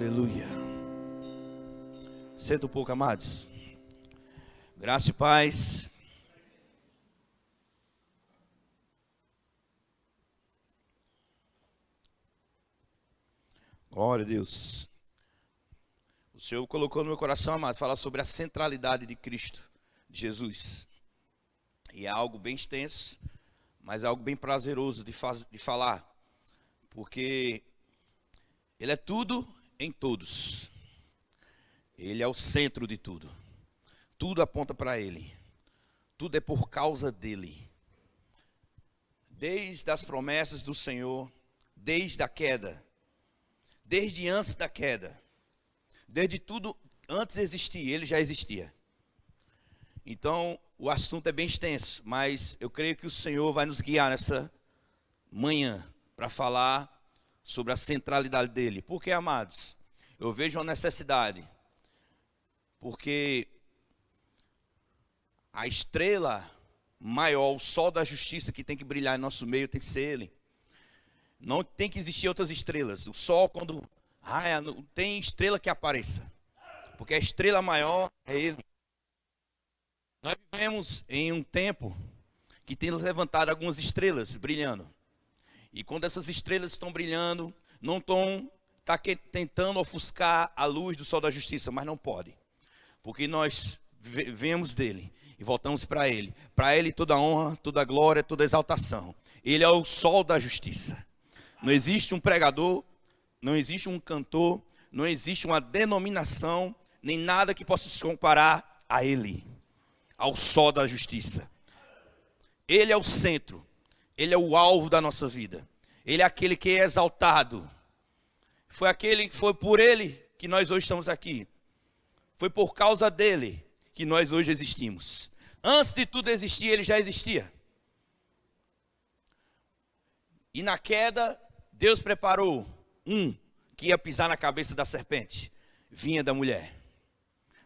Aleluia. Senta um pouco, amados. Graça e paz. Glória a Deus. O Senhor colocou no meu coração, amados, falar sobre a centralidade de Cristo, de Jesus. E é algo bem extenso, mas é algo bem prazeroso de falar. Porque Ele é tudo em todos. Ele é o centro de tudo. Tudo aponta para Ele. Tudo é por causa dEle. Desde as promessas do Senhor, desde a queda, desde antes da queda, desde tudo antes de existir, Ele já existia. Então, o assunto é bem extenso, mas eu creio que o Senhor vai nos guiar nessa manhã para falar sobre a centralidade dele. Porque, amados, eu vejo uma necessidade, porque a estrela maior, o sol da justiça que tem que brilhar em nosso meio tem que ser ele. Não tem que existir outras estrelas. O sol, quando raia, não tem estrela que apareça, porque a estrela maior é ele. Nós vivemos em um tempo que tem levantado algumas estrelas brilhando. E quando essas estrelas estão brilhando, não estão tentando ofuscar a luz do sol da justiça, mas não pode. Porque nós vemos dele e voltamos para ele. Para ele toda honra, toda glória, toda exaltação. Ele é o sol da justiça. Não existe um pregador, não existe um cantor, não existe uma denominação, nem nada que possa se comparar a ele, ao sol da justiça. Ele é o centro. Ele é o alvo da nossa vida. Ele é aquele que é exaltado. Foi por ele que nós hoje estamos aqui. Foi por causa dele que nós hoje existimos. Antes de tudo existir, ele já existia. E na queda, Deus preparou um que ia pisar na cabeça da serpente. Vinha da mulher.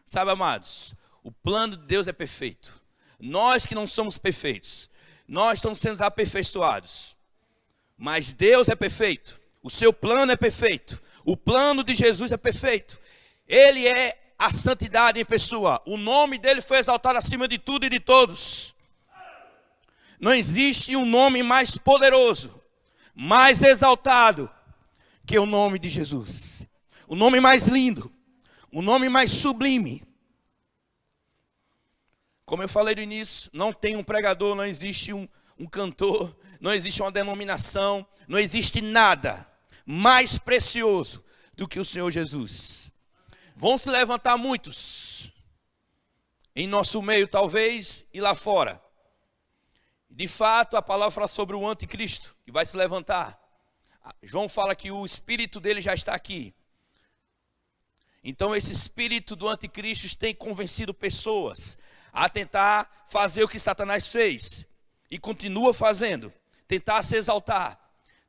Sabe, amados, o plano de Deus é perfeito. Nós que não somos perfeitos, nós estamos sendo aperfeiçoados. Mas Deus é perfeito. O seu plano é perfeito. O plano de Jesus é perfeito. Ele é a santidade em pessoa. O nome dele foi exaltado acima de tudo e de todos. Não existe um nome mais poderoso, mais exaltado que o nome de Jesus. O nome mais lindo, o nome mais sublime. Como eu falei no início, não tem um pregador, não existe um cantor, não existe uma denominação, não existe nada mais precioso do que o Senhor Jesus. Vão se levantar muitos em nosso meio, talvez, e lá fora. De fato, a palavra fala sobre o anticristo, que vai se levantar. João fala que o espírito dele já está aqui. Então, esse espírito do anticristo tem convencido pessoas a tentar fazer o que Satanás fez e continua fazendo, tentar se exaltar,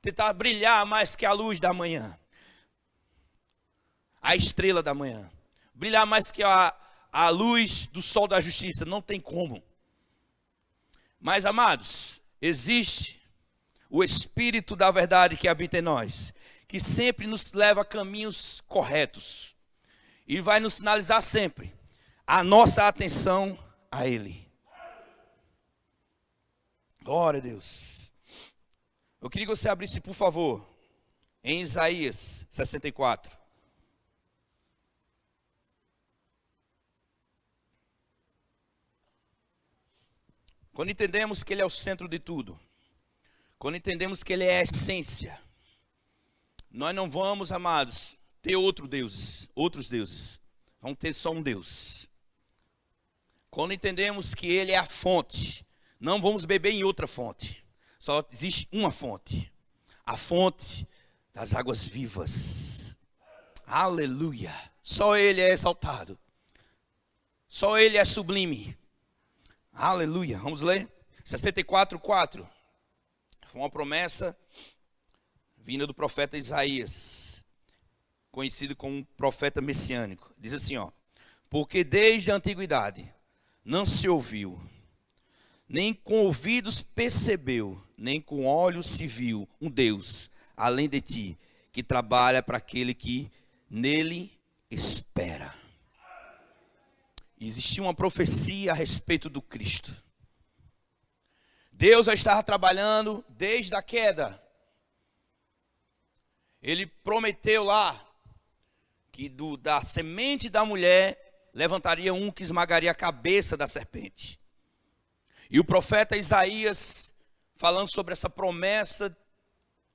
tentar brilhar mais que a luz da manhã, a estrela da manhã, brilhar mais que a luz do sol da justiça. Não tem como. Mas, amados, existe o Espírito da verdade que habita em nós, que sempre nos leva a caminhos corretos e vai nos sinalizar sempre a nossa atenção a Ele. Glória a Deus. Eu queria que você abrisse, por favor, em Isaías 64. Quando entendemos que Ele é o centro de tudo, quando entendemos que Ele é a essência, nós não vamos, amados, ter outros deuses. Vamos ter só um Deus. Quando entendemos que Ele é a fonte, não vamos beber em outra fonte. Só existe uma fonte. A fonte das águas vivas. Aleluia. Só Ele é exaltado. Só Ele é sublime. Aleluia. Vamos ler? 64:4. Foi uma promessa vinda do profeta Isaías, conhecido como profeta messiânico. Diz assim, ó: porque desde a antiguidade não se ouviu, nem com ouvidos percebeu, nem com olhos se viu um Deus além de ti, que trabalha para aquele que nele espera. Existia uma profecia a respeito do Cristo. Deus já estava trabalhando desde a queda. Ele prometeu lá que da semente da mulher levantaria um que esmagaria a cabeça da serpente. E o profeta Isaías, falando sobre essa promessa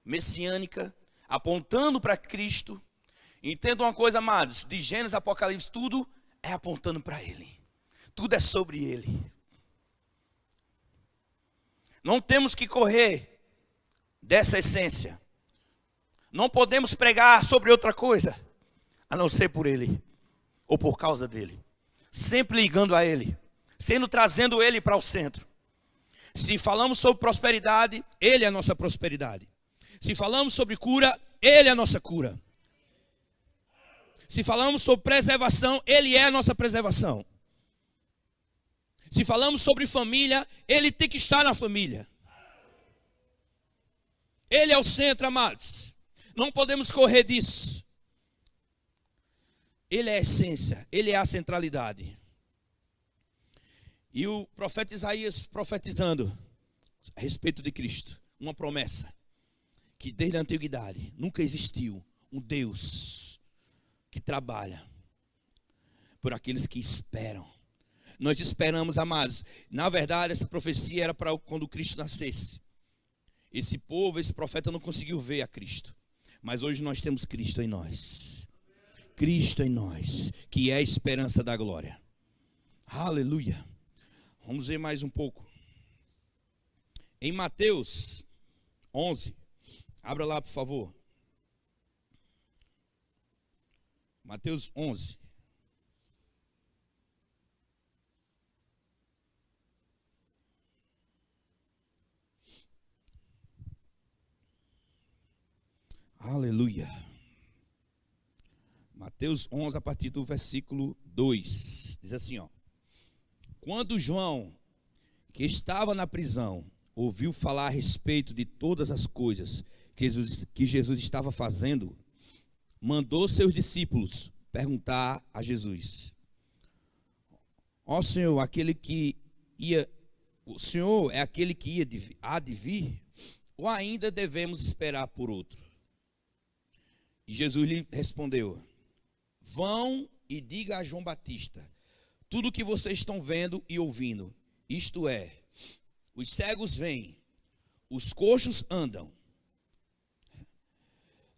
messiânica, apontando para Cristo. Entenda uma coisa, amados, de Gênesis a Apocalipse, tudo é apontando para Ele. Tudo é sobre Ele. Não temos que correr dessa essência. Não podemos pregar sobre outra coisa, a não ser por Ele, ou por causa dEle. Sempre ligando a Ele, trazendo Ele para o centro. Se falamos sobre prosperidade, Ele é a nossa prosperidade. Se falamos sobre cura, Ele é a nossa cura. Se falamos sobre preservação, Ele é a nossa preservação. Se falamos sobre família, Ele tem que estar na família. Ele é o centro, amados. Não podemos correr disso. Ele é a essência, Ele é a centralidade. E o profeta Isaías profetizando a respeito de Cristo, uma promessa, que desde a antiguidade nunca existiu um Deus que trabalha por aqueles que esperam. Nós esperamos, amados. Na verdade, essa profecia era para quando Cristo nascesse. Esse povo, esse profeta não conseguiu ver a Cristo. Mas hoje nós temos Cristo em nós. Cristo em nós, que é a esperança da glória. Aleluia. Vamos ver mais um pouco. Em Mateus 11. Abra lá, por favor. Mateus 11. Aleluia. Mateus 11, a partir do versículo 2. Diz assim, ó. Quando João, que estava na prisão, ouviu falar a respeito de todas as coisas que Jesus estava fazendo, mandou seus discípulos perguntar a Jesus: ó Senhor, o Senhor é aquele que há de vir, ou ainda devemos esperar por outro? E Jesus lhe respondeu: vão e diga a João Batista tudo o que vocês estão vendo e ouvindo. Isto é, os cegos veem, os coxos andam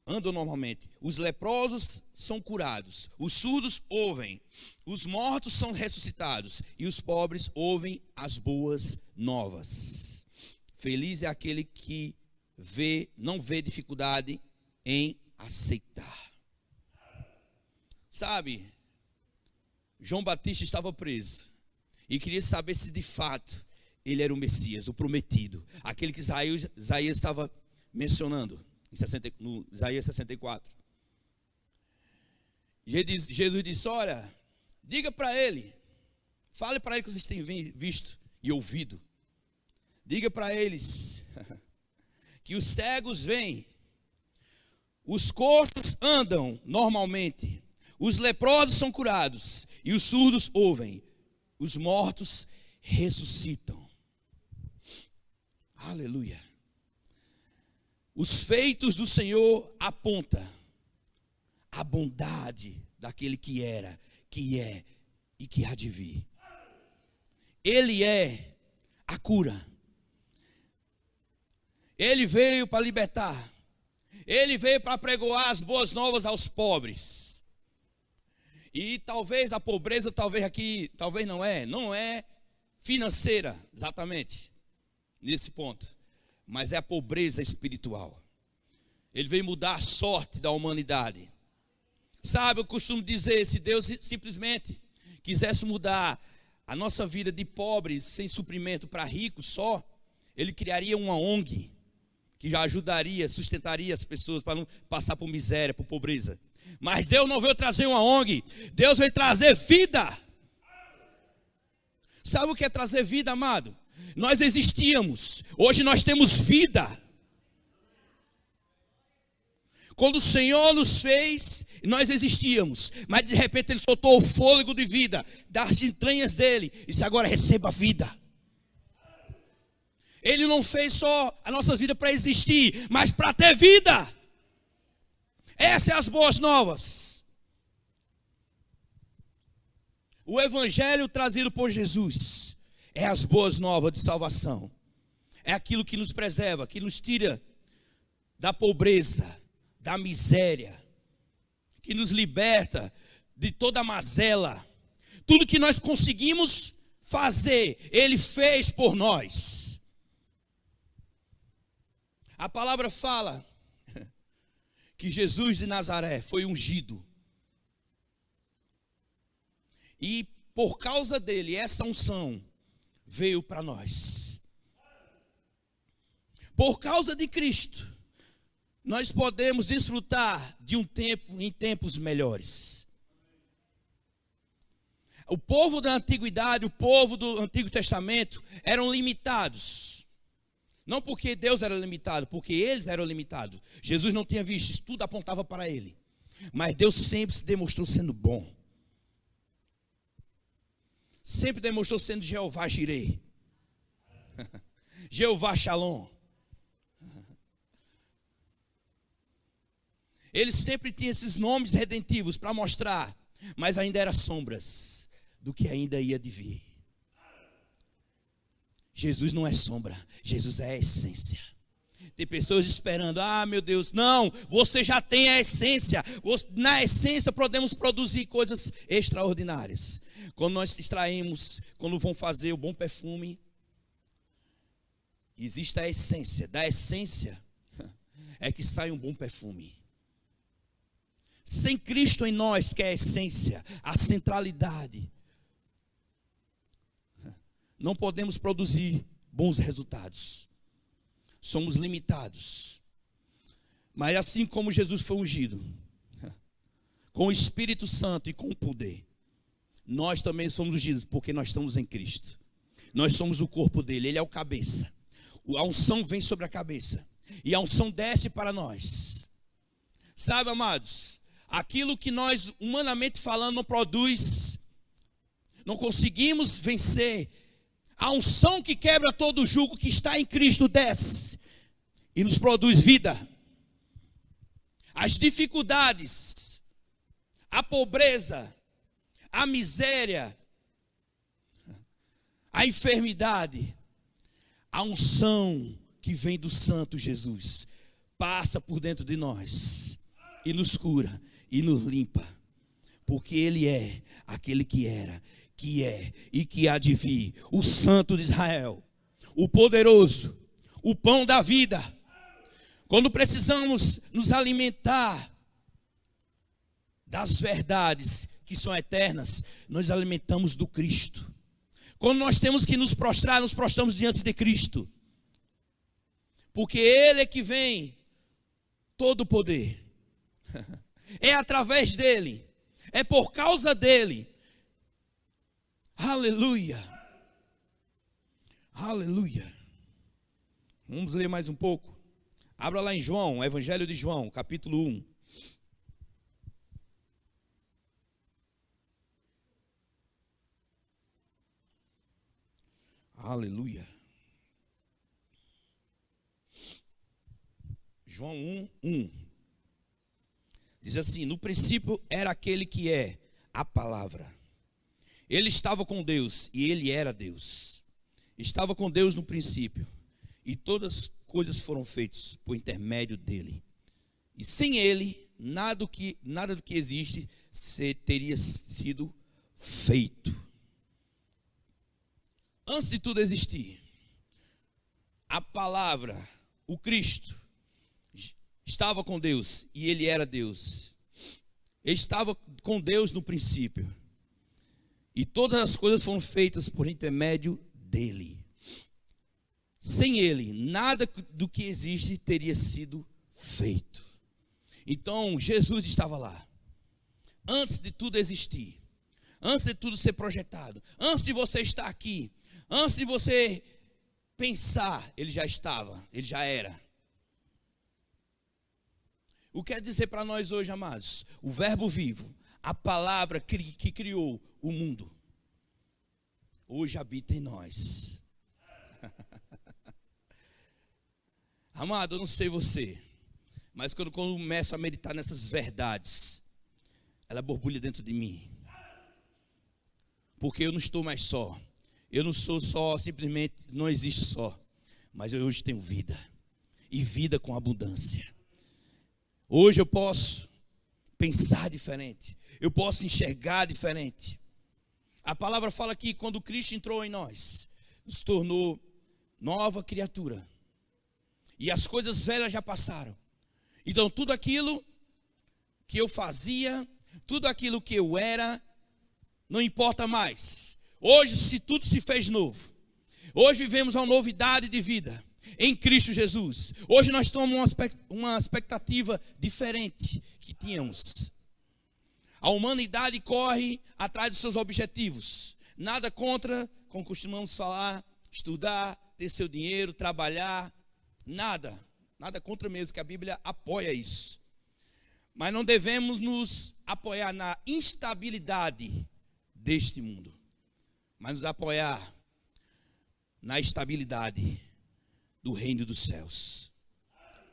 normalmente, os leprosos são curados, os surdos ouvem, os mortos são ressuscitados e os pobres ouvem as boas novas. Feliz é aquele que não vê dificuldade em aceitar. Sabe, João Batista estava preso e queria saber se de fato ele era o Messias, o prometido, aquele que Isaías estava mencionando no Isaías 64. Jesus disse: olha, diga para ele, fale para ele que vocês têm visto e ouvido. Diga para eles que os cegos veem, os coxos andam normalmente, os leprosos são curados e os surdos ouvem, os mortos ressuscitam. Aleluia. Os feitos do Senhor apontam a bondade daquele que era, que é e que há de vir. Ele é a cura. Ele veio para libertar. Ele veio para pregoar as boas novas aos pobres. E talvez a pobreza, talvez não é financeira, exatamente, nesse ponto. Mas é a pobreza espiritual. Ele veio mudar a sorte da humanidade. Sabe, eu costumo dizer, se Deus simplesmente quisesse mudar a nossa vida de pobres sem suprimento para ricos só, Ele criaria uma ONG que já ajudaria, sustentaria as pessoas para não passar por miséria, por pobreza. Mas Deus não veio trazer uma ONG, Deus veio trazer vida. Sabe o que é trazer vida, amado? Nós existíamos, hoje nós temos vida. Quando o Senhor nos fez, nós existíamos, mas de repente Ele soltou o fôlego de vida das entranhas dele, e disse: agora receba a vida. Ele não fez só a nossa vida para existir, mas para ter vida. Essas são as boas novas. O evangelho trazido por Jesus é as boas novas de salvação. É aquilo que nos preserva, que nos tira da pobreza, da miséria, que nos liberta de toda a mazela. Tudo que nós conseguimos fazer, Ele fez por nós. A palavra fala que Jesus de Nazaré foi ungido. E por causa dele, essa unção veio para nós. Por causa de Cristo, nós podemos desfrutar de um tempo em tempos melhores. O povo da antiguidade, o povo do Antigo Testamento eram limitados. Não porque Deus era limitado, porque eles eram limitados. Jesus não tinha visto, isso tudo apontava para ele. Mas Deus sempre se demonstrou sendo bom. Sempre demonstrou sendo Jeová Jireh. Jeová Shalom. Ele sempre tinha esses nomes redentivos para mostrar, mas ainda eram sombras do que ainda ia de vir. Jesus não é sombra, Jesus é a essência. Tem pessoas esperando: ah, meu Deus, não, você já tem a essência. Na essência podemos produzir coisas extraordinárias. Quando nós extraímos, quando vão fazer o bom perfume, existe a essência. Da essência é que sai um bom perfume. Sem Cristo em nós, que é a essência, a centralidade, não podemos produzir bons resultados. Somos limitados. Mas assim como Jesus foi ungido, com o Espírito Santo e com o poder, nós também somos ungidos, porque nós estamos em Cristo. Nós somos o corpo dele, ele é o cabeça. A unção vem sobre a cabeça, e a unção desce para nós. Sabe, amados, aquilo que nós, humanamente falando, não produz, não conseguimos vencer. A unção que quebra todo o jugo que está em Cristo desce e nos produz vida. As dificuldades, a pobreza, a miséria, a enfermidade, a unção que vem do Santo Jesus passa por dentro de nós e nos cura e nos limpa, porque Ele é aquele que era, que é e que há de vir, o Santo de Israel, o poderoso, o pão da vida. Quando precisamos nos alimentar das verdades que são eternas, nós alimentamos do Cristo. Quando nós temos que nos prostrar, nos prostramos diante de Cristo, porque Ele é que vem todo o poder. É através dele, é por causa dele. Aleluia, aleluia. Vamos ler mais um pouco. Abra lá em João, Evangelho de João, capítulo 1. Aleluia. João 1:1. Diz assim: no princípio era aquele que é a palavra. Ele estava com Deus e ele era Deus. Estava com Deus no princípio. E todas as coisas foram feitas por intermédio dele. E sem ele, nada do que existe teria sido feito. Antes de tudo existir, a palavra, o Cristo, estava com Deus e ele era Deus. Ele estava com Deus no princípio. E todas as coisas foram feitas por intermédio dele. Sem ele, nada do que existe teria sido feito. Então, Jesus estava lá. Antes de tudo existir. Antes de tudo ser projetado. Antes de você estar aqui. Antes de você pensar, ele já estava. Ele já era. O que quer dizer para nós hoje, amados? O verbo vivo, a palavra que criou o mundo, hoje habita em nós. Amado, eu não sei você, mas quando começo a meditar nessas verdades, ela borbulha dentro de mim. Porque eu não estou mais só. Eu não sou só, simplesmente, não existe só. Mas eu hoje tenho vida. E vida com abundância. Hoje eu posso pensar diferente. Eu posso enxergar diferente. A palavra fala que quando Cristo entrou em nós, nos tornou nova criatura. E as coisas velhas já passaram. Então tudo aquilo que eu fazia, tudo aquilo que eu era, não importa mais. Hoje se tudo se fez novo. Hoje vivemos uma novidade de vida em Cristo Jesus. Hoje nós temos uma expectativa diferente que tínhamos. A humanidade corre atrás dos seus objetivos. Nada contra, como costumamos falar, estudar, ter seu dinheiro, trabalhar. Nada contra mesmo, que a Bíblia apoia isso. Mas não devemos nos apoiar na instabilidade deste mundo, mas nos apoiar na estabilidade do reino dos céus.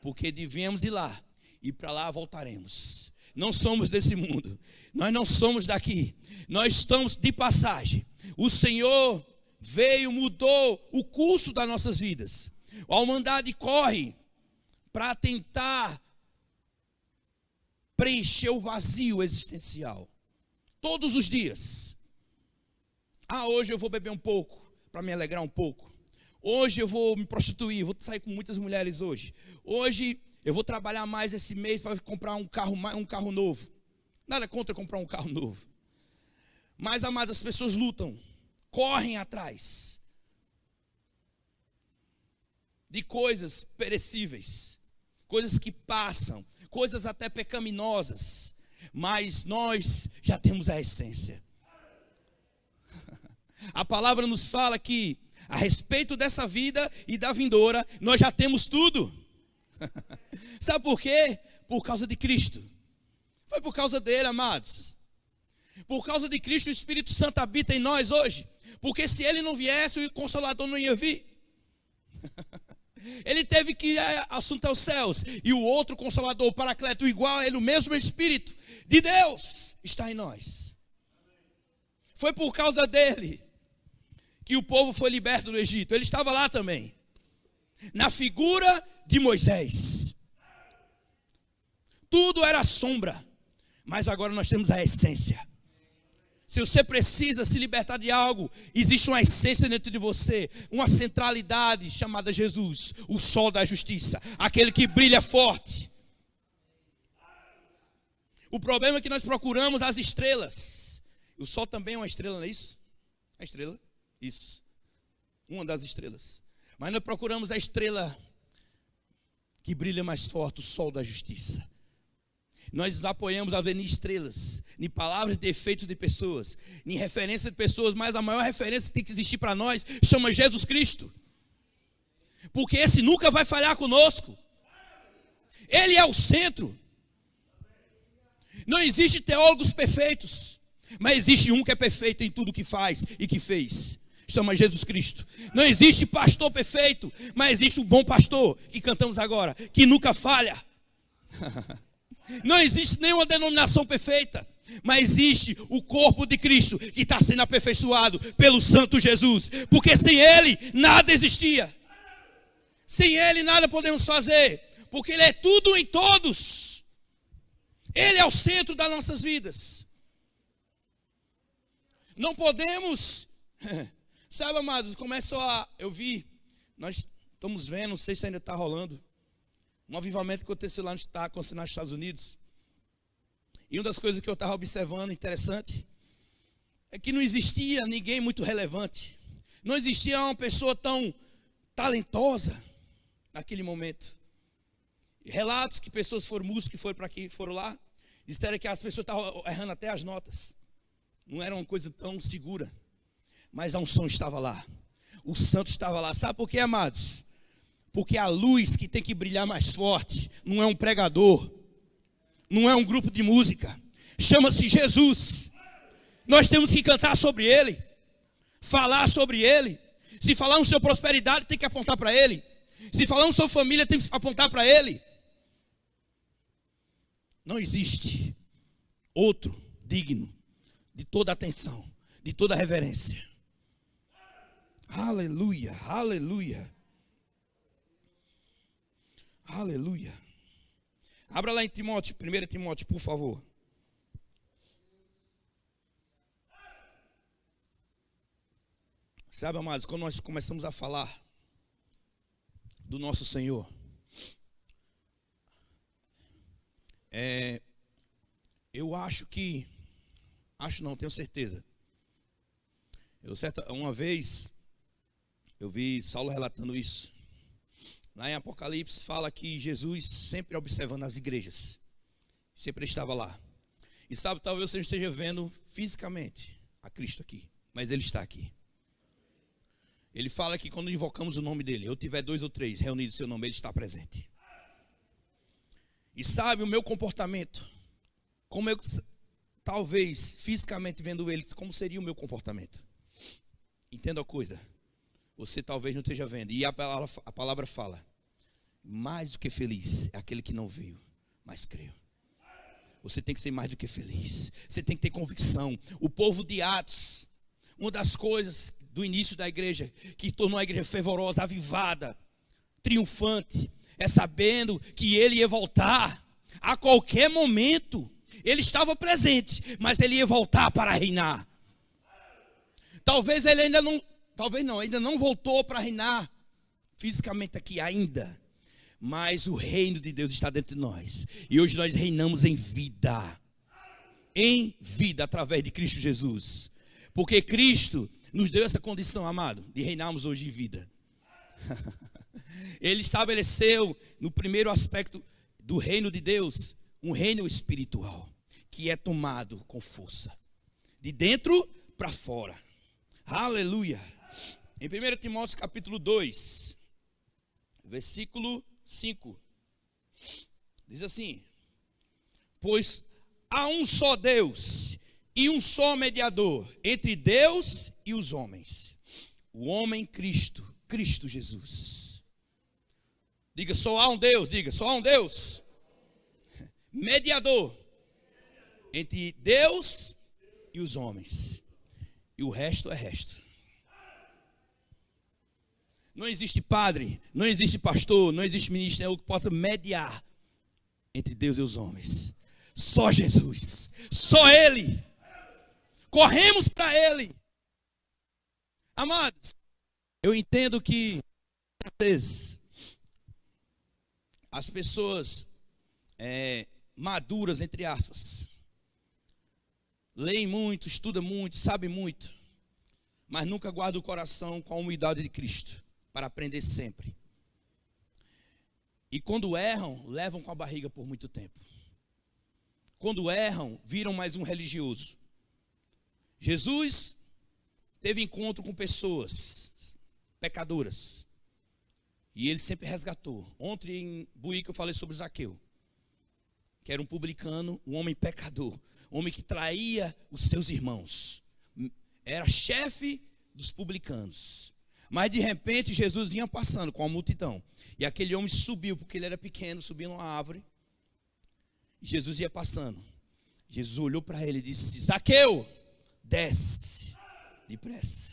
Porque devemos ir lá, e para lá voltaremos. Não somos desse mundo, nós não somos daqui, nós estamos de passagem. O Senhor veio, mudou o curso das nossas vidas. A humanidade corre para tentar preencher o vazio existencial. Todos os dias. Hoje eu vou beber um pouco, para me alegrar um pouco. Hoje eu vou me prostituir, vou sair com muitas mulheres hoje. Hoje eu vou trabalhar mais esse mês para comprar um carro novo. Nada contra comprar um carro novo. Mas, amados, as pessoas lutam, correm atrás de coisas perecíveis, coisas que passam, coisas até pecaminosas, mas nós já temos a essência. A palavra nos fala que a respeito dessa vida e da vindoura, nós já temos tudo. Sabe por quê? Por causa de Cristo. Foi por causa dele, amados. Por causa de Cristo, o Espírito Santo habita em nós hoje. Porque se ele não viesse, o Consolador não ia vir. Ele teve que ir assunto aos céus. E o outro Consolador, o Paracleto, igual a ele, o mesmo Espírito de Deus, está em nós. Foi por causa dele que o povo foi liberto do Egito. Ele estava lá também, na figura de Moisés. Tudo era sombra, mas agora nós temos a essência. Se você precisa se libertar de algo, existe uma essência dentro de você, uma centralidade chamada Jesus, o sol da justiça, aquele que brilha forte. O problema é que nós procuramos as estrelas. O sol também é uma estrela, não é isso? A estrela? Isso. Uma das estrelas. Mas nós procuramos a estrela que brilha mais forte, o sol da justiça. Nós apoiamos a avenir estrelas, em palavras de efeitos de pessoas, em referência de pessoas, mas a maior referência que tem que existir para nós chama Jesus Cristo. Porque esse nunca vai falhar conosco. Ele é o centro. Não existe teólogos perfeitos, mas existe um que é perfeito em tudo que faz e que fez. Chama Jesus Cristo. Não existe pastor perfeito, mas existe um bom pastor, que cantamos agora, que nunca falha. Não existe nenhuma denominação perfeita, mas existe o corpo de Cristo, que está sendo aperfeiçoado pelo Santo Jesus. Porque sem Ele, nada existia. Sem Ele, nada podemos fazer. Porque Ele é tudo em todos. Ele é o centro das nossas vidas. Não podemos... Sabe, amados, eu vi, nós estamos vendo, não sei se ainda está rolando, um avivamento que aconteceu lá nos Estados Unidos. E uma das coisas que eu estava observando, interessante, é que não existia ninguém muito relevante. Não existia uma pessoa tão talentosa naquele momento. E relatos que pessoas foram músicos que foram para aqui, foram lá, disseram que as pessoas estavam errando até as notas. Não era uma coisa tão segura. Mas a unção estava lá. O santo estava lá. Sabe por quê, amados? Porque a luz que tem que brilhar mais forte não é um pregador, não é um grupo de música. Chama-se Jesus. Nós temos que cantar sobre Ele, falar sobre Ele. Se falarmos sobre prosperidade, tem que apontar para Ele. Se falarmos sobre família, tem que apontar para Ele. Não existe outro digno de toda atenção, de toda reverência. Aleluia, aleluia. Aleluia. Abra lá em Timóteo, 1 Timóteo, por favor. Sabe, amados, quando nós começamos a falar do nosso Senhor, eu acho que, tenho certeza. Uma vez, eu vi Saulo relatando isso. Lá em Apocalipse fala que Jesus sempre observando as igrejas. Sempre estava lá. E sabe, talvez você não esteja vendo fisicamente a Cristo aqui, mas Ele está aqui. Ele fala que quando invocamos o nome dEle, eu tiver 2 ou 3 reunidos em seu nome, Ele está presente. E sabe o meu comportamento, como eu, talvez fisicamente vendo Ele, como seria o meu comportamento? Entenda a coisa. Você talvez não esteja vendo. E a palavra fala: mais do que feliz é aquele que não viu, mas creu. Você tem que ser mais do que feliz. Você tem que ter convicção. O povo de Atos, uma das coisas do início da igreja que tornou a igreja fervorosa, avivada, triunfante, é sabendo que Ele ia voltar a qualquer momento. Ele estava presente, mas Ele ia voltar para reinar. Talvez Ele ainda não voltou para reinar fisicamente aqui ainda, mas o reino de Deus está dentro de nós, e hoje nós reinamos em vida, através de Cristo Jesus, porque Cristo nos deu essa condição, amado, de reinarmos hoje em vida. Ele estabeleceu no primeiro aspecto do reino de Deus, um reino espiritual, que é tomado com força, de dentro para fora. Aleluia. Em 1 Timóteo capítulo 2, versículo 5, diz assim: pois há um só Deus e um só mediador entre Deus e os homens, o homem Cristo Jesus. Diga, só há um Deus, só há um Deus, mediador entre Deus e os homens, e o resto é resto. Não existe padre, não existe pastor, não existe ministro que possa mediar entre Deus e os homens. Só Jesus, só Ele. Corremos para Ele. Amados, eu entendo que às vezes as pessoas maduras, entre aspas, leem muito, estudam muito, sabem muito, mas nunca guardam o coração com a humildade de Cristo, para aprender sempre. E quando erram, levam com a barriga por muito tempo. Quando erram, viram mais um religioso. Jesus teve encontro com pessoas pecadoras, e Ele sempre resgatou. Ontem em Buíque eu falei sobre Zaqueu, que era um publicano, um homem pecador, um homem que traía os seus irmãos, era chefe dos publicanos. Mas de repente Jesus vinha passando com a multidão, e aquele homem subiu, porque ele era pequeno, subiu numa árvore, e Jesus ia passando. Jesus olhou para ele e disse: Zaqueu, desce depressa.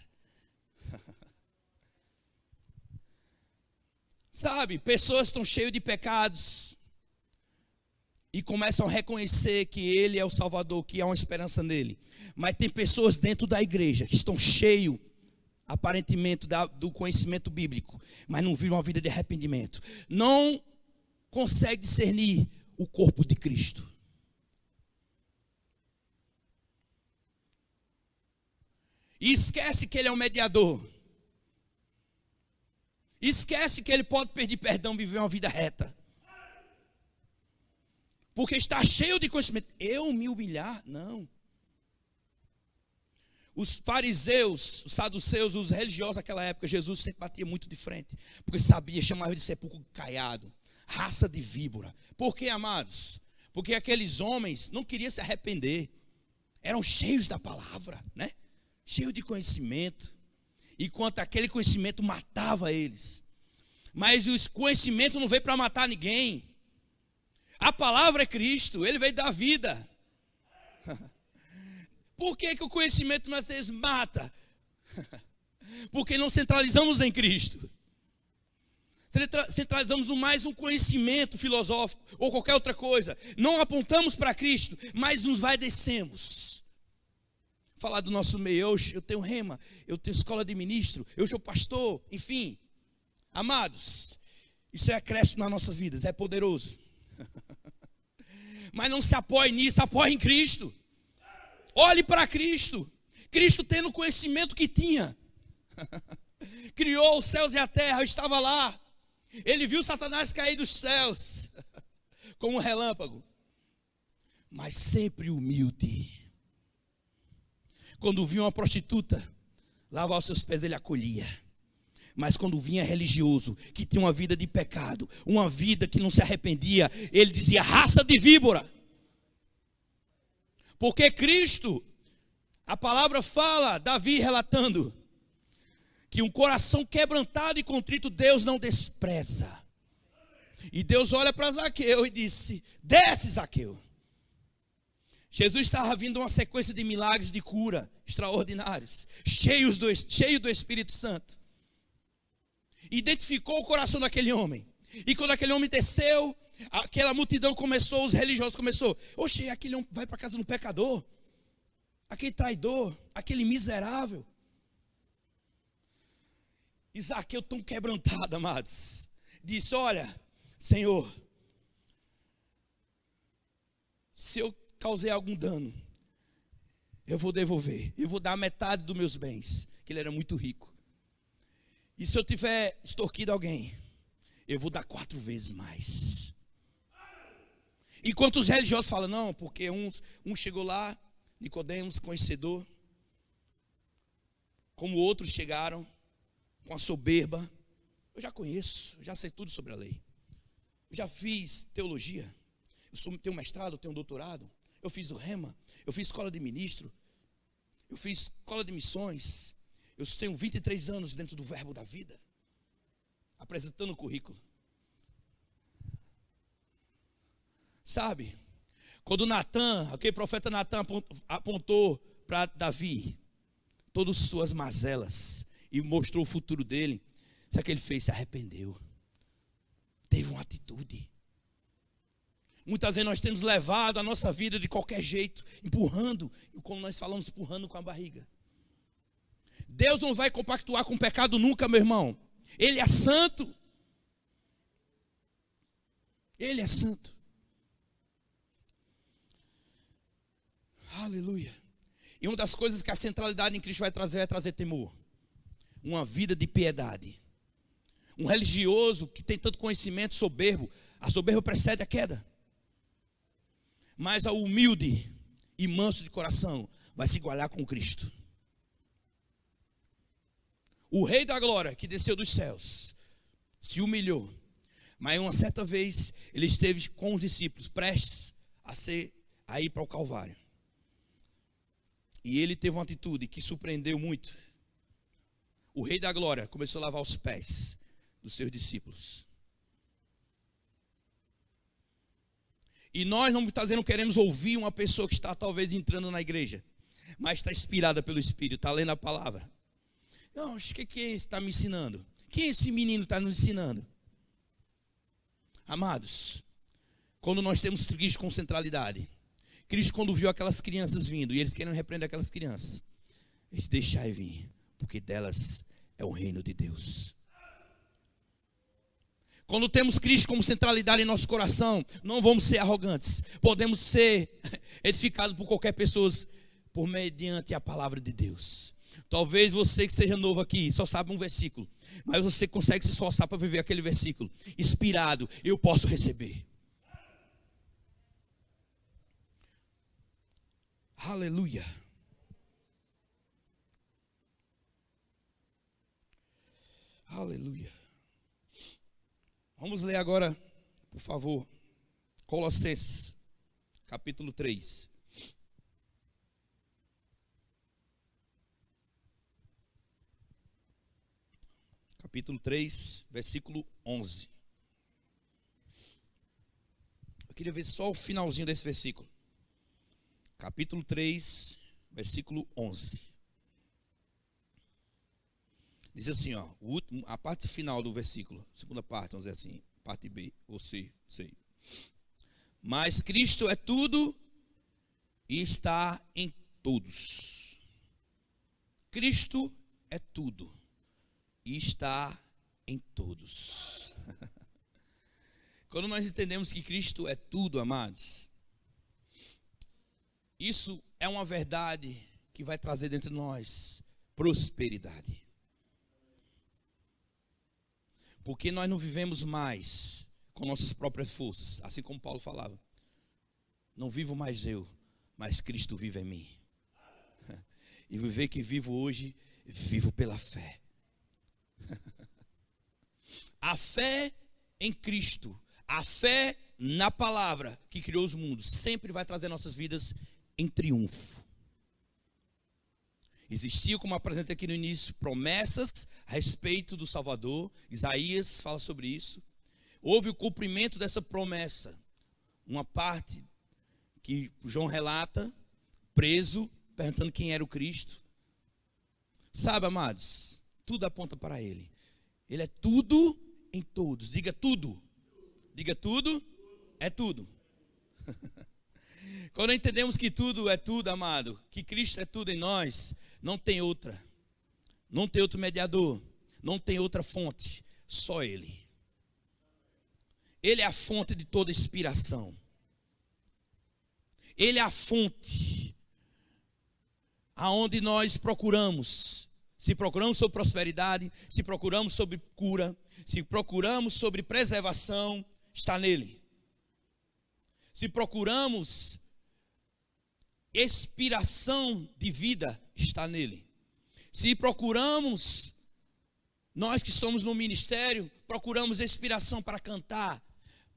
Sabe, pessoas estão cheias de pecados e começam a reconhecer que Ele é o Salvador, que há uma esperança nele. Mas tem pessoas dentro da igreja que estão cheios, aparentemente, do conhecimento bíblico, mas não vivem uma vida de arrependimento. Não consegue discernir o corpo de Cristo. E esquece que Ele é um mediador. Esquece que Ele pode pedir perdão e viver uma vida reta. Porque está cheio de conhecimento. Eu me humilhar? Não. Os fariseus, os saduceus, os religiosos daquela época, Jesus sempre batia muito de frente, porque sabia, chamava de sepulcro caiado, raça de víbora. Por quê, amados? Porque aqueles homens não queriam se arrepender. Eram cheios da palavra, né? Cheios de conhecimento. Enquanto aquele conhecimento matava eles. Mas o conhecimento não veio para matar ninguém. A palavra é Cristo, ele veio dar vida. Por que o conhecimento às vezes mata? Porque não centralizamos em Cristo. Centralizamos no mais um conhecimento filosófico ou qualquer outra coisa. Não apontamos para Cristo, mas nos vai descemos. Falar do nosso meio, eu tenho rema, eu tenho escola de ministro, eu sou pastor, enfim. Amados, isso é acréscimo nas nossas vidas, é poderoso. Mas não se apoie nisso, apoie em Cristo. Olhe para Cristo. Cristo tendo o conhecimento que tinha. Criou os céus e a terra, eu estava lá. Ele viu Satanás cair dos céus como um relâmpago. Mas sempre humilde. Quando vinha uma prostituta lavar os seus pés, ele acolhia. Mas quando vinha religioso, que tinha uma vida de pecado, uma vida que não se arrependia, ele dizia: raça de víbora. Porque Cristo, a palavra fala, Davi relatando, que um coração quebrantado e contrito Deus não despreza. E Deus olha para Zaqueu e disse: desce, Zaqueu. Jesus estava vindo uma sequência de milagres de cura extraordinários, cheio do Espírito Santo. Identificou o coração daquele homem. E quando aquele homem desceu, aquela multidão começou, os religiosos começou: oxe, aquele homem vai para a casa de um pecador, aquele traidor, aquele miserável. E Zaqueu, tão quebrantado, amados, disse: olha, Senhor, se eu causei algum dano, eu vou devolver, eu vou dar metade dos meus bens, que ele era muito rico. E se eu tiver extorquido alguém, eu vou dar 4 vezes mais. Enquanto os religiosos falam: não, porque um chegou lá, Nicodemos, conhecedor, como outros chegaram com a soberba. Eu já conheço, já sei tudo sobre a lei. Eu já fiz teologia, tenho mestrado, tenho doutorado. Eu fiz o rema, eu fiz escola de ministro, eu fiz escola de missões. Eu tenho 23 anos dentro do verbo da vida, apresentando o currículo. Sabe, quando aquele profeta Natan apontou para Davi todas as suas mazelas e mostrou o futuro dele, sabe o que ele fez? Se arrependeu. Teve uma atitude. Muitas vezes nós temos levado a nossa vida de qualquer jeito, empurrando, como nós falamos, empurrando com a barriga. Deus não vai compactuar com o pecado nunca, meu irmão. Ele é santo. Ele é santo. Aleluia. E uma das coisas que a centralidade em Cristo vai trazer é trazer temor. Uma vida de piedade. Um religioso que tem tanto conhecimento, soberbo. A soberba precede a queda. Mas o humilde e manso de coração vai se igualar com Cristo. O Rei da Glória, que desceu dos céus, se humilhou. Mas uma certa vez, ele esteve com os discípulos, prestes a ir para o Calvário. E ele teve uma atitude que surpreendeu muito. O Rei da Glória começou a lavar os pés dos seus discípulos. E nós muitas vezes não queremos ouvir uma pessoa que está talvez entrando na igreja, mas está inspirada pelo Espírito, está lendo a palavra. Não, o que está me ensinando? Quem esse menino está nos ensinando? Amados, quando nós temos Cristo com centralidade, Cristo quando viu aquelas crianças vindo, e eles querem repreender aquelas crianças, eles deixai vir, porque delas é o reino de Deus. Quando temos Cristo como centralidade em nosso coração, não vamos ser arrogantes, podemos ser edificados por qualquer pessoa, por mediante a palavra de Deus. Talvez você que seja novo aqui, só sabe um versículo, mas você consegue se esforçar para viver aquele versículo. Inspirado, eu posso receber. Aleluia. Aleluia. Vamos ler agora, por favor, Colossenses capítulo 3. Capítulo 3, versículo 11. Eu queria ver só o finalzinho desse versículo. Capítulo 3, versículo 11. Diz assim, ó, a parte final do versículo, segunda parte, vamos dizer assim, parte B, ou C, sei. Mas Cristo é tudo e está em todos. Cristo é tudo e está em todos. Quando nós entendemos que Cristo é tudo, amados, isso é uma verdade que vai trazer dentro de nós prosperidade. Porque nós não vivemos mais com nossas próprias forças, assim como Paulo falava. Não vivo mais eu, mas Cristo vive em mim. E viver que vivo hoje, vivo pela fé. A fé em Cristo, a fé na palavra que criou os mundos, sempre vai trazer nossas vidas em triunfo. Existia, como apresentei aqui no início, promessas a respeito do Salvador. Isaías fala sobre isso. Houve o cumprimento dessa promessa. Uma parte que João relata, preso, perguntando quem era o Cristo. Sabe, amados, tudo aponta para Ele. Ele é tudo em todos. Diga tudo. Diga tudo, é tudo. Quando entendemos que tudo é tudo, amado, que Cristo é tudo em nós, não tem outra. Não tem outro mediador. Não tem outra fonte. Só Ele. Ele é a fonte de toda inspiração. Ele é a fonte aonde nós procuramos. Se procuramos sobre prosperidade, se procuramos sobre cura, se procuramos sobre preservação, está nele. Se procuramos inspiração de vida, está nele. Se procuramos, nós que somos no ministério, procuramos inspiração para cantar,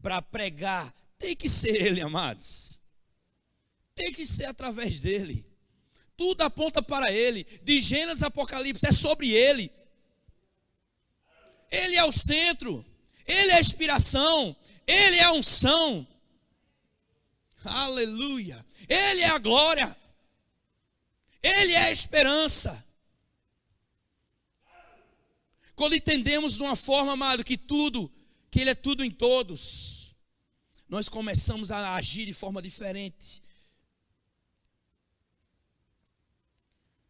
para pregar, tem que ser Ele, amados. Tem que ser através dele. Tudo aponta para Ele. De Gênesis a Apocalipse, é sobre Ele. Ele é o centro. Ele é a inspiração. Ele é a unção. Aleluia. Ele é a glória. Ele é a esperança. Quando entendemos de uma forma, amado, que Ele é tudo em todos, nós começamos a agir de forma diferente.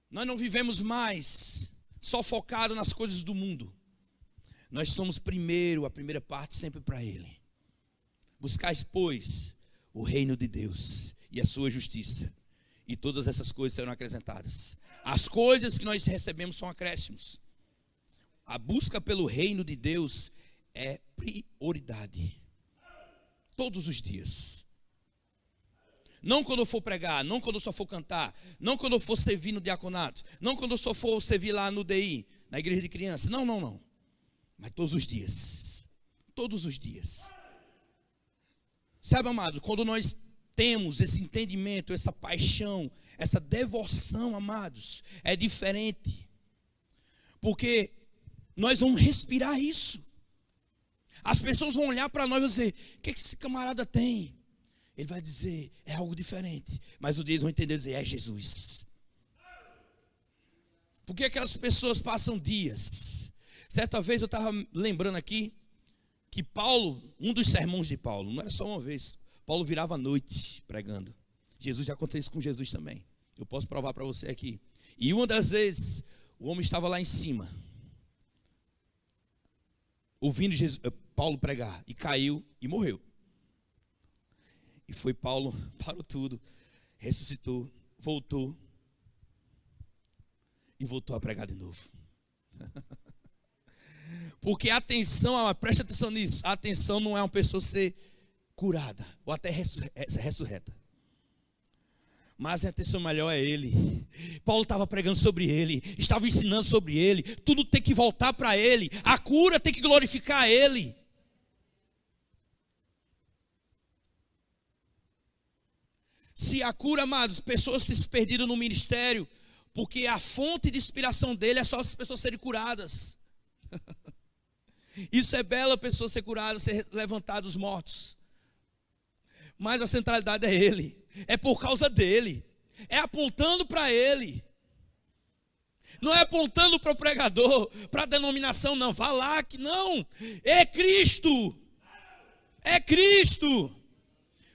Nós não vivemos mais só focado nas coisas do mundo. Nós somos a primeira parte sempre para Ele. Buscais, pois, o reino de Deus e a sua justiça, e todas essas coisas serão acrescentadas. As coisas que nós recebemos são acréscimos. A busca pelo reino de Deus é prioridade. Todos os dias. Não quando eu for pregar, não quando eu só for cantar, não quando eu for servir no diaconato, não quando eu só for servir lá no DI, na igreja de crianças. Não. Mas todos os dias. Todos os dias. Sabe, amado, quando nós temos esse entendimento, essa paixão, essa devoção, amados, é diferente. Porque nós vamos respirar isso. As pessoas vão olhar para nós e vão dizer: o que esse camarada tem? Ele vai dizer, é algo diferente. Mas o dia eles vão entender e dizer, é Jesus. Por que aquelas pessoas passam dias? Certa vez eu estava lembrando aqui que Paulo, um dos sermões de Paulo, não era só uma vez, Paulo virava à noite pregando. Jesus, já aconteceu isso com Jesus também. Eu posso provar para você aqui. E uma das vezes, o homem estava lá em cima, ouvindo Paulo pregar, e caiu e morreu. E foi Paulo, parou tudo, ressuscitou, voltou, e voltou a pregar de novo. Porque a atenção, preste atenção nisso, a atenção não é uma pessoa ser curada, ou até ressurreta. Mas a atenção melhor é Ele. Paulo estava pregando sobre Ele, estava ensinando sobre Ele, tudo tem que voltar para Ele, a cura tem que glorificar Ele. Se a cura, amados, pessoas se perderam no ministério, porque a fonte de inspiração dele é só as pessoas serem curadas. Isso é belo, a pessoa ser curada, ser levantada dos mortos. Mas a centralidade é ele, é por causa dele, é apontando para ele. Não é apontando para o pregador, para a denominação, não. Vá lá que não, é Cristo. É Cristo.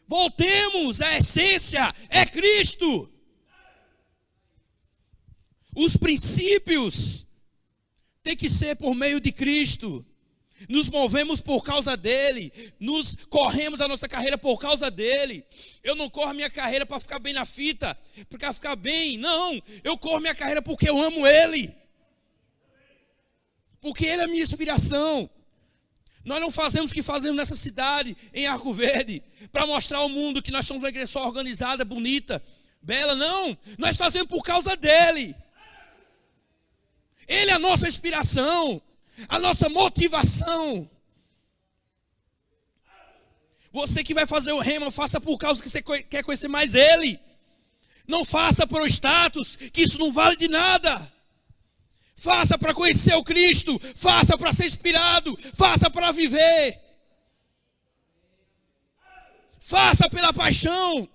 Voltemos à essência, é Cristo. Os princípios têm que ser por meio de Cristo. Nos movemos por causa dele, nos corremos a nossa carreira por causa dele. Eu não corro a minha carreira para ficar bem na fita, para ficar bem, não. Eu corro minha carreira porque eu amo ele, porque ele é a minha inspiração. Nós não fazemos o que fazemos nessa cidade, em Arco Verde, para mostrar ao mundo que nós somos uma igreja só organizada, bonita, bela, não. Nós fazemos por causa dele. Ele é a nossa inspiração, a nossa motivação. Você que vai fazer o rema, faça por causa que você quer conhecer mais ele. Não faça por status, que isso não vale de nada. Faça para conhecer o Cristo, faça para ser inspirado, faça para viver. Faça pela paixão.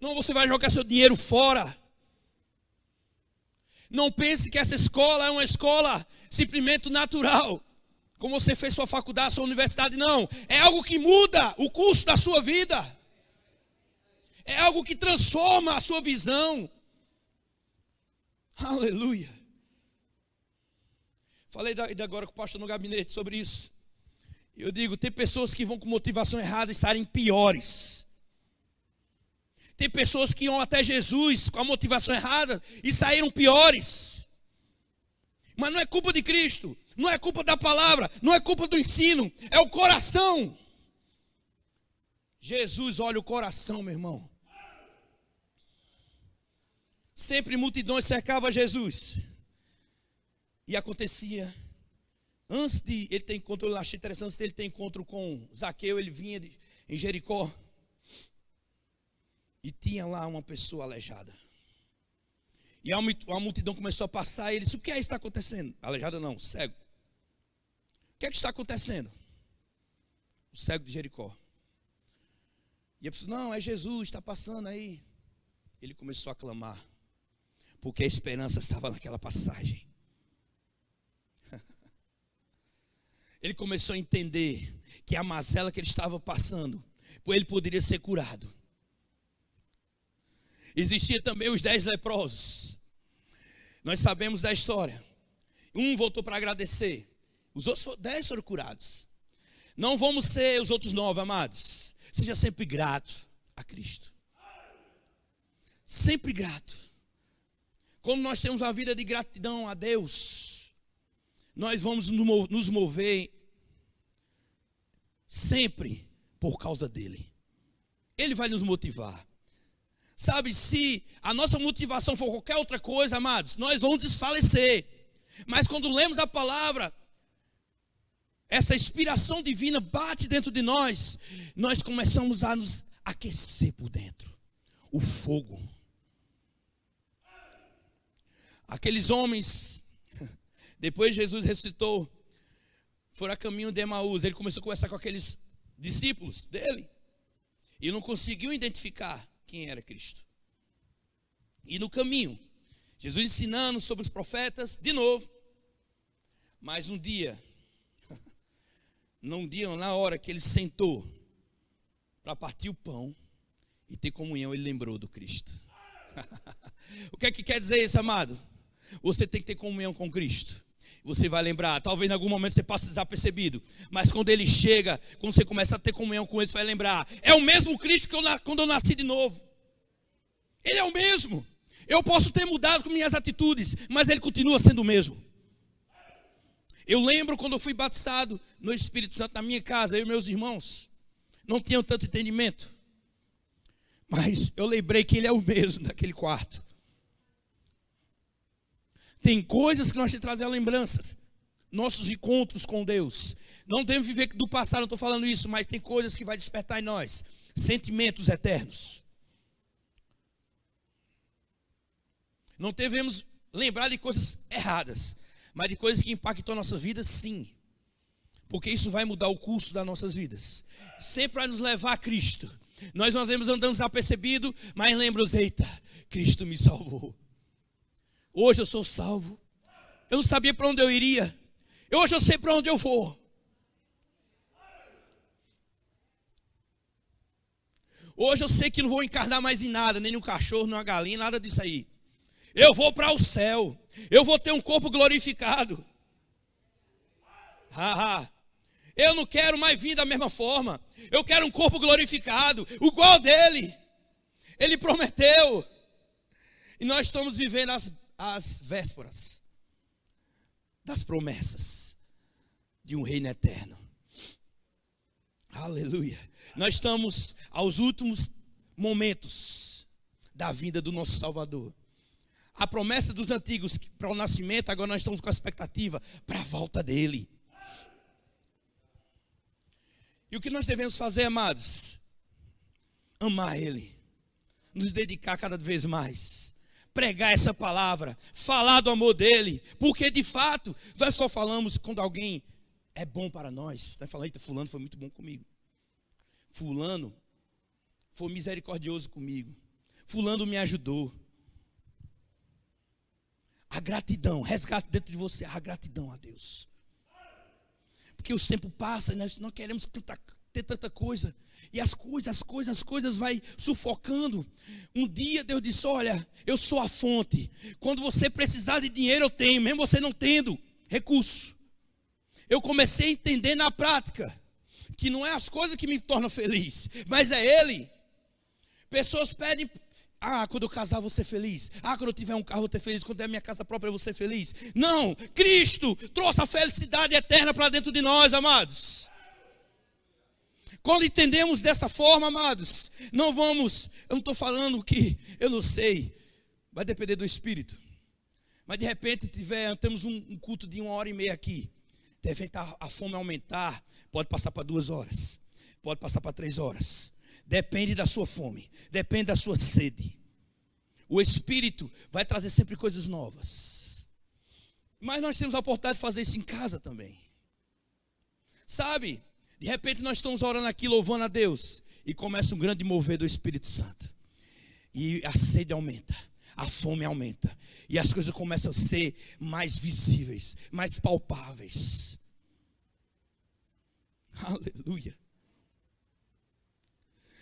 Não, você vai jogar seu dinheiro fora. Não pense que essa escola é uma escola simplesmente natural, como você fez sua faculdade, sua universidade. Não, é algo que muda o curso da sua vida. É algo que transforma a sua visão. Aleluia. Falei agora com o pastor no gabinete sobre isso. Eu digo, tem pessoas que vão com motivação errada e saem piores. Tem pessoas que iam até Jesus com a motivação errada e saíram piores. Mas não é culpa de Cristo, não é culpa da palavra, não é culpa do ensino, é o coração. Jesus olha o coração, meu irmão. Sempre multidões cercavam Jesus. E acontecia, antes de ele ter encontro, eu achei interessante, antes de ele ter encontro com Zaqueu, ele vinha em Jericó. E tinha lá uma pessoa aleijada. E a multidão começou a passar e ele disse, o que é que está acontecendo? Aleijada não, cego. O que é que está acontecendo? O cego de Jericó. E a pessoa, não, é Jesus, está passando aí. Ele começou a clamar, porque a esperança estava naquela passagem. Ele começou a entender que a mazela que ele estava passando, ele poderia ser curado. Existia também os 10 leprosos. Nós sabemos da história. Um voltou para agradecer. Os outros 10 foram curados. Não vamos ser os outros 9, amados. Seja sempre grato a Cristo. Sempre grato. Quando nós temos uma vida de gratidão a Deus, nós vamos nos mover sempre por causa dele. Ele vai nos motivar. Sabe, se a nossa motivação for qualquer outra coisa, amados, nós vamos desfalecer. Mas quando lemos a palavra, essa inspiração divina bate dentro de nós, nós começamos a nos aquecer por dentro. O fogo. Aqueles homens, depois Jesus ressuscitou, foram a caminho de Emaús. Ele começou a conversar com aqueles discípulos dele e não conseguiu identificar quem era Cristo. E no caminho, Jesus ensinando sobre os profetas, de novo. Mas um dia, na hora que ele sentou para partir o pão e ter comunhão, ele lembrou do Cristo. O que é que quer dizer isso, amado? Você tem que ter comunhão com Cristo. Você vai lembrar, talvez em algum momento você passe desapercebido, mas quando ele chega, quando você começa a ter comunhão com ele, você vai lembrar, é o mesmo Cristo que quando eu nasci de novo. Ele é o mesmo. Eu posso ter mudado com minhas atitudes, mas ele continua sendo o mesmo. Eu lembro quando eu fui batizado no Espírito Santo na minha casa, eu e meus irmãos não tinham tanto entendimento, mas eu lembrei que ele é o mesmo naquele quarto. Tem coisas que nós temos que trazer a lembranças, nossos encontros com Deus. Não temos que viver do passado, não estou falando isso, mas tem coisas que vai despertar em nós. sentimentos eternos. Não devemos lembrar de coisas erradas, mas de coisas que impactam a nossa vida, sim. Porque isso vai mudar o curso das nossas vidas. Sempre vai nos levar a Cristo. Nós não devemos andando desapercebido, mas lembramos, eita, Cristo me salvou. Hoje eu sou salvo. Eu não sabia para onde eu iria. Hoje eu sei para onde eu vou. Hoje eu sei que não vou encarnar mais em nada, nem no cachorro, nem na galinha, nada disso aí. Eu vou para o céu. Eu vou ter um corpo glorificado. Eu não quero mais vir da mesma forma. Eu quero um corpo glorificado, igual dele. Ele prometeu. E nós estamos vivendo as vésperas das promessas de um reino eterno. Aleluia. Nós estamos aos últimos momentos da vinda do nosso Salvador. A promessa dos antigos para o nascimento, agora nós estamos com a expectativa para a volta dele. E o que nós devemos fazer, amados? Amar ele, nos dedicar cada vez mais, pregar essa palavra, falar do amor dele, porque de fato, nós só falamos quando alguém é bom para nós. Nós falamos, eita, fulano foi muito bom comigo. Fulano foi misericordioso comigo. Fulano me ajudou. A gratidão, resgate dentro de você a gratidão a Deus. Porque os tempos passam e nós não queremos ter tanta coisa. E as coisas vai sufocando. Um dia Deus disse, olha, eu sou a fonte. Quando você precisar de dinheiro eu tenho, mesmo você não tendo recurso. Eu comecei a entender na prática que não é as coisas que me tornam feliz, mas é Ele. Pessoas pedem, quando eu casar eu vou ser feliz. Quando eu tiver um carro eu vou ter feliz. Quando eu ter minha casa própria eu vou ser feliz. Não, Cristo trouxe a felicidade eterna para dentro de nós, amados. Quando entendemos dessa forma, amados, eu não estou falando que eu não sei, vai depender do Espírito. Mas de repente temos um culto de 1h30 aqui. De repente a fome aumentar, pode passar para 2 horas, pode passar para 3 horas. Depende da sua fome, depende da sua sede. O Espírito vai trazer sempre coisas novas. Mas nós temos a oportunidade de fazer isso em casa também. Sabe, de repente nós estamos orando aqui, louvando a Deus, e começa um grande mover do Espírito Santo. E a sede aumenta, a fome aumenta, e as coisas começam a ser mais visíveis, mais palpáveis. Aleluia.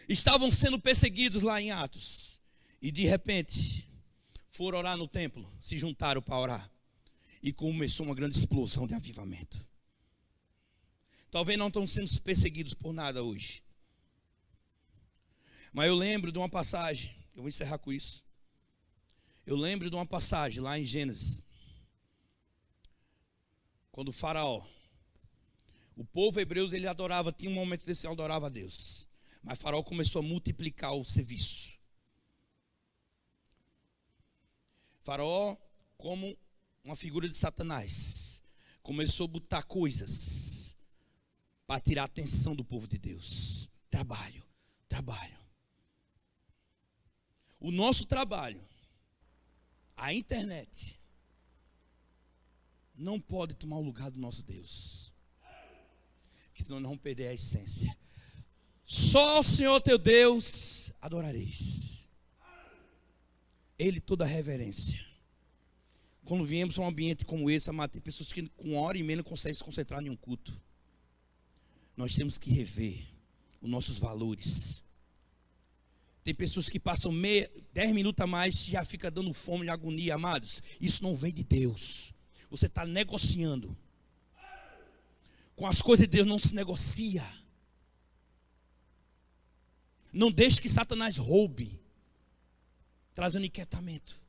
Estavam sendo perseguidos lá em Atos. E de repente, foram orar no templo. Se juntaram para orar. E começou uma grande explosão de avivamento. Talvez não estão sendo perseguidos por nada hoje. Mas eu lembro de uma passagem. Eu vou encerrar com isso. Eu lembro de uma passagem lá em Gênesis. Quando o faraó, o povo hebreu, ele adorava, tinha um momento desse, ele adorava a Deus. Mas o faraó começou a multiplicar o serviço. Faraó, como uma figura de Satanás, começou a botar coisas para tirar a atenção do povo de Deus. Trabalho. O nosso trabalho, a internet, não pode tomar o lugar do nosso Deus. Porque senão nós vamos perder a essência. Só o Senhor teu Deus adorareis. Ele toda a reverência. Quando viemos a um ambiente como esse, tem pessoas que com 1h30 não conseguem se concentrar em um culto. Nós temos que rever os nossos valores. Tem pessoas que passam 10 minutos a mais e já fica dando fome e agonia, amados. Isso não vem de Deus. Você está negociando. Com as coisas de Deus não se negocia. Não deixe que Satanás roube, trazendo inquietamento,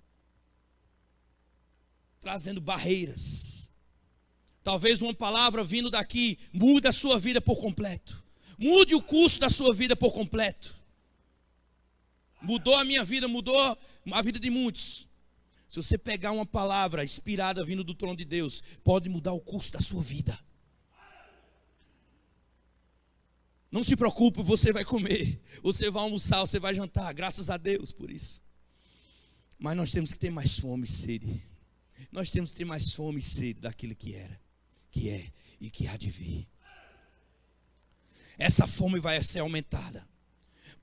trazendo barreiras. Talvez uma palavra vindo daqui mude a sua vida por completo. Mude o curso da sua vida por completo. Mudou a minha vida, mudou a vida de muitos. Se você pegar uma palavra inspirada vindo do trono de Deus, pode mudar o curso da sua vida. Não se preocupe, você vai comer, você vai almoçar, você vai jantar, graças a Deus por isso. Mas nós temos que ter mais fome e sede. Nós temos que ter mais fome e sede daquilo que era, que é e que há de vir. Essa fome vai ser aumentada.